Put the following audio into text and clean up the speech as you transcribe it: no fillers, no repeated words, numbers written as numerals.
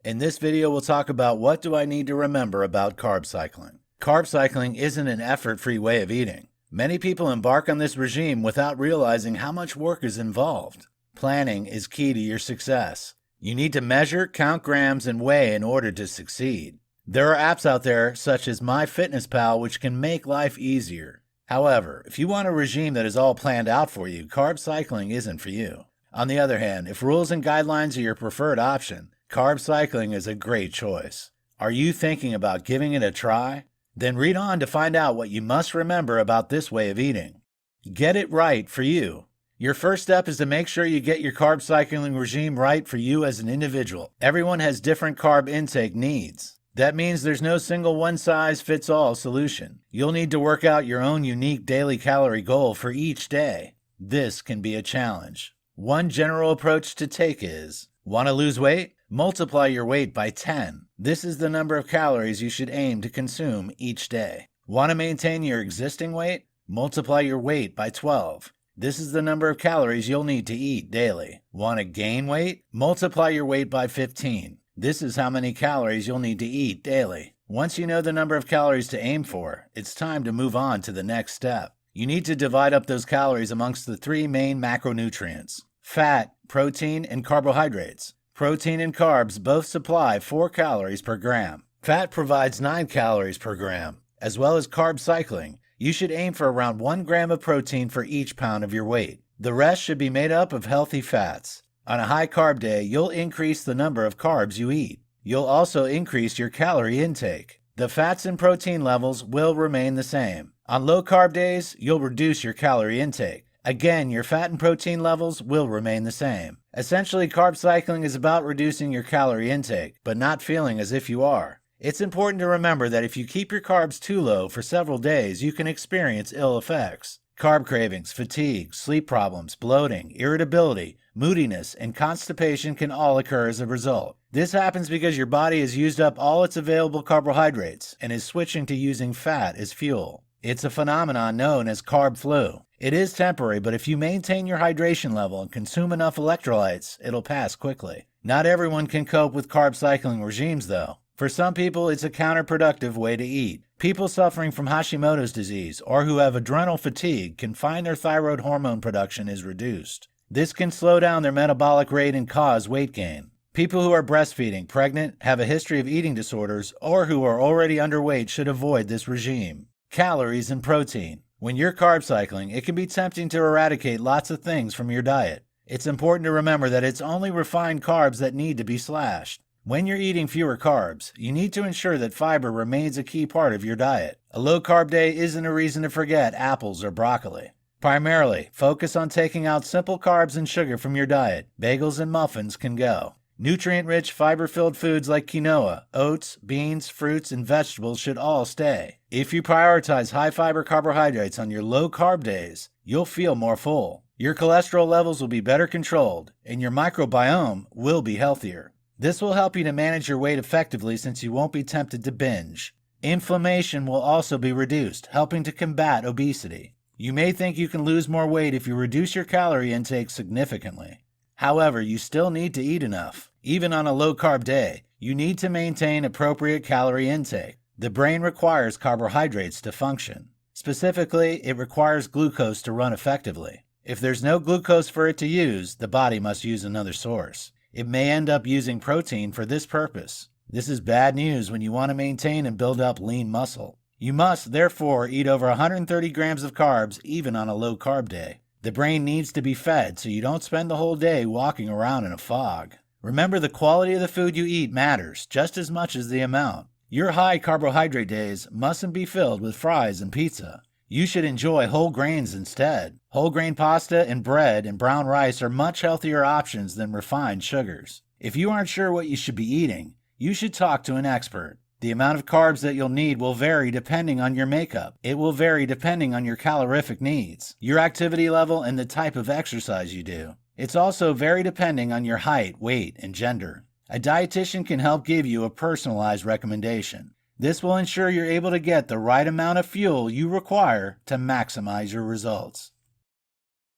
In this video, we'll talk about what do I need to remember about carb cycling. Carb cycling isn't an effort-free way of eating. Many people embark on this regime without realizing how much work is involved. Planning is key to your success. You need to measure, count grams, and weigh in order to succeed. There are apps out there such as MyFitnessPal which can make life easier. However, if you want a regime that is all planned out for you, carb cycling isn't for you. On the other hand, if rules and guidelines are your preferred option, carb cycling is a great choice. Are you thinking about giving it a try? Then read on to find out what you must remember about this way of eating. Get it right for you. Your first step is to make sure you get your carb cycling regime right for you as an individual. Everyone has different carb intake needs. That means there's no single one-size-fits-all solution. You'll need to work out your own unique daily calorie goal for each day. This can be a challenge. One general approach to take is, want to lose weight? Multiply your weight by 10. This is the number of calories you should aim to consume each day. Want to maintain your existing weight? Multiply your weight by 12. This is the number of calories you'll need to eat daily. Want to gain weight? Multiply your weight by 15. This is how many calories you'll need to eat daily. Once you know the number of calories to aim for, it's time to move on to the next step. You need to divide up those calories amongst the three main macronutrients: fat, protein, and carbohydrates. Protein and carbs both supply 4 calories per gram. Fat provides 9 calories per gram. As well as carb cycling, you should aim for around 1 gram of protein for each pound of your weight. The rest should be made up of healthy fats. On a high carb day, you'll increase the number of carbs you eat. You'll also increase your calorie intake. The fats and protein levels will remain the same. On low carb days, you'll reduce your calorie intake. Again, your fat and protein levels will remain the same. Essentially, carb cycling is about reducing your calorie intake, but not feeling as if you are. It's important to remember that if you keep your carbs too low for several days, you can experience ill effects. Carb cravings, fatigue, sleep problems, bloating, irritability, moodiness, and constipation can all occur as a result. This happens because your body has used up all its available carbohydrates and is switching to using fat as fuel. It's a phenomenon known as carb flu. It is temporary, but if you maintain your hydration level and consume enough electrolytes, it'll pass quickly. Not everyone can cope with carb cycling regimes, though. For some people, it's a counterproductive way to eat. People suffering from Hashimoto's disease or who have adrenal fatigue can find their thyroid hormone production is reduced. This can slow down their metabolic rate and cause weight gain. People who are breastfeeding, pregnant, have a history of eating disorders, or who are already underweight should avoid this regime. Calories and protein. When you're carb cycling, it can be tempting to eradicate lots of things from your diet. It's important to remember that it's only refined carbs that need to be slashed. When you're eating fewer carbs, you need to ensure that fiber remains a key part of your diet. A low-carb day isn't a reason to forget apples or broccoli. Primarily, focus on taking out simple carbs and sugar from your diet. Bagels and muffins can go. Nutrient-rich, fiber-filled foods like quinoa, oats, beans, fruits, and vegetables should all stay. If you prioritize high-fiber carbohydrates on your low-carb days, you'll feel more full. Your cholesterol levels will be better controlled, and your microbiome will be healthier. This will help you to manage your weight effectively since you won't be tempted to binge. Inflammation will also be reduced, helping to combat obesity. You may think you can lose more weight if you reduce your calorie intake significantly. However, you still need to eat enough. Even on a low-carb day, you need to maintain appropriate calorie intake. The brain requires carbohydrates to function. Specifically, it requires glucose to run effectively. If there's no glucose for it to use, the body must use another source. It may end up using protein for this purpose. This is bad news when you want to maintain and build up lean muscle. You must, therefore, eat over 130 grams of carbs even on a low-carb day. The brain needs to be fed so you don't spend the whole day walking around in a fog. Remember, the quality of the food you eat matters just as much as the amount. Your high carbohydrate days mustn't be filled with fries and pizza. You should enjoy whole grains instead. Whole grain pasta and bread and brown rice are much healthier options than refined sugars. If you aren't sure what you should be eating, you should talk to an expert. The amount of carbs that you'll need will vary depending on your makeup. It will vary depending on your calorific needs, your activity level, and the type of exercise you do. It's also very depending on your height, weight, and gender. A dietitian can help give you a personalized recommendation. This will ensure you're able to get the right amount of fuel you require to maximize your results.